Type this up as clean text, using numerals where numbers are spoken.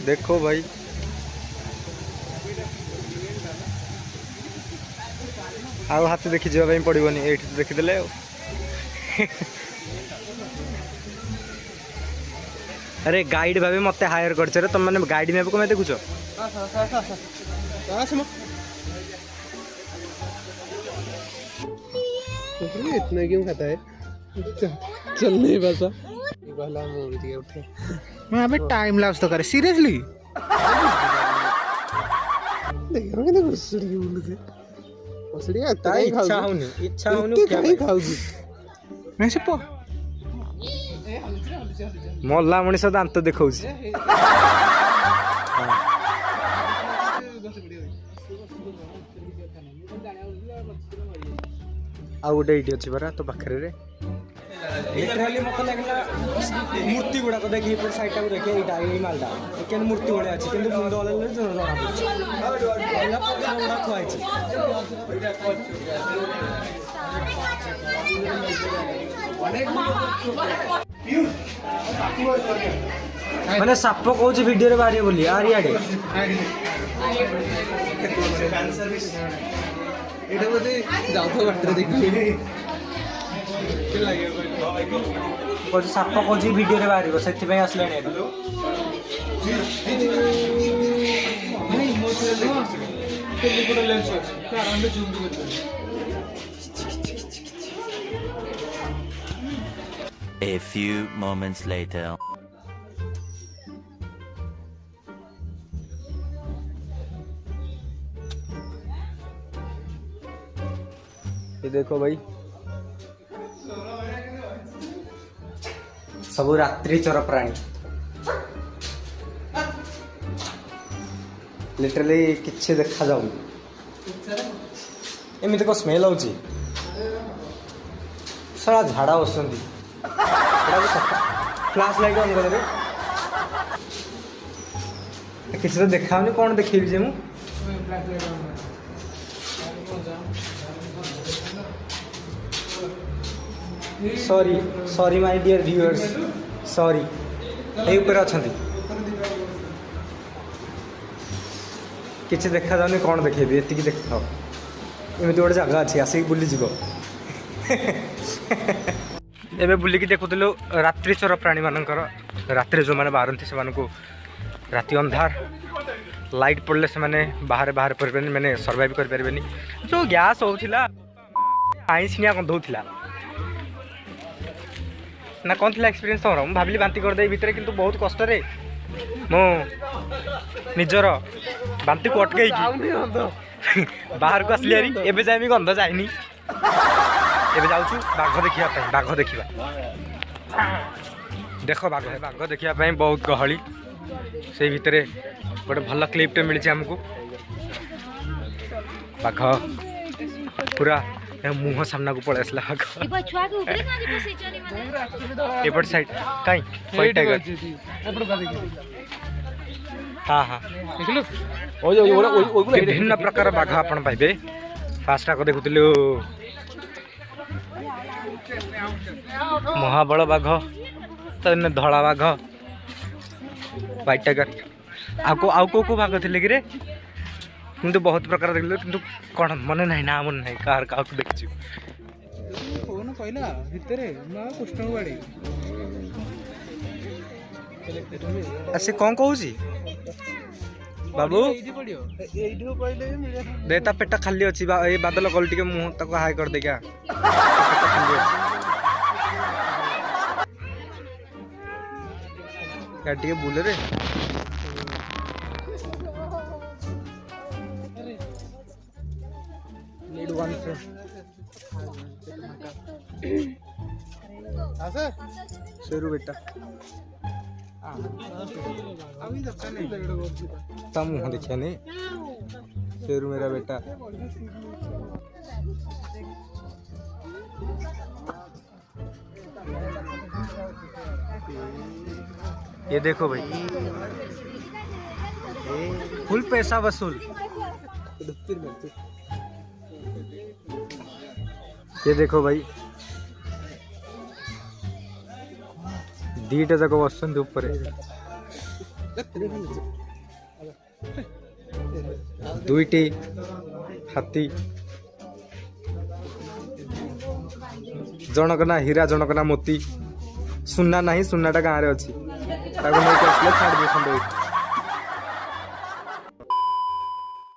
देखो भाई आउ हाथ देखी जावाई पड़ोनी ये देखीदे अरे गाइड भाभी मत हायर कर तुम मैंने गाइड मैप को मैं देखुच इतना क्यों खाता है चल नहीं बसा उठे मैं अबे टाइम लैप्स तो करे सीरियसली इच्छा होनी मैं से मल्ला मनीष दांत देखा आ गोटे ये अच्छी परा तो पाखे लिटराली मत लगला मूर्ति गुड़ा को देखिए एपट साइड को देखिए एटा ए मालटा केन मूर्ति गुड़ा अछि किंतु मुंड वाला जणा गुड़ा खुआई छी माने साप कहूँ वीडियो रे बाहरी बोली आर याडे एटा बोधे जाउथो बाटर देखि कौन साप कौन वीडियो रे बाहर से आसले A few moments later. ये देखो भाई सब रात्रि चर प्राणी लिटरली किसी देखा जाऊँ एमती को स्मेल हो सारा झाड़ा बसुँच फ्लैश लाइट ऑन कर किसी तो देखा कौन देखेबी जे sorry sorry my dear viewers sorry ये ऊपर अच्छा किसी देखा जाऊनी कौन देखेबी एति देखा एमती गोटे जगह अच्छी आसिक बुली जीव एबे बुलिकी देखुलु रात्रि चर प्राणी मानकर रात्रि जो मैंने बाहर से राति अंधार लाइट पड़े से मैंने बाहर बाहर कर मैंने सर्वाइव कर जो गैस होता आईसिया गंधौला ना कौन थी एक्सपीरियंस तुम मुझे भाविली बांती करदे भितर किंतु बहुत कष्ट रे मो निजर बांती को अटकई बाहर को आसली हारी एबे जाए गंध जाइनी एबे जाऊँ बाघ देखा बाघ देखा देख बाघ बाघ देखा बहुत गहली से भितर गोटे भल क्लिपटे मिली आमको बाघ पूरा मुह सामना को पड़े आसला एपट साइड कहीं व्हाइट टाइगर हाँ हाँ विभिन्न प्रकार बाघ आपण पाइबे फास्ट आग देखुलु महाबल बाघ तो धला बाघ व्हाइट टाइगर आउ को बाघ थे कि किंतु बहुत प्रकार देख किंतु कौन मन ना ना मन ना कार का देखी कौन कहला भितर कृष्ण बाड़ी से कौन कहूँ बाबू दे ता पेट खाली अच्छी ये बादल कल टे मुँह तक हाई कर दे क्या बुले रे शेरू बेटा मुँह देखिया नहीं शेरू मेरा बेटा ये देखो भाई फुल पैसा वसूल ये देखो भाई दीटा जगह बस ऊपर दुईटी हाथी जनक ना हीरा जनक ना मोती सुना ना सुनाटा गाँव में अच्छी छाड़ दिए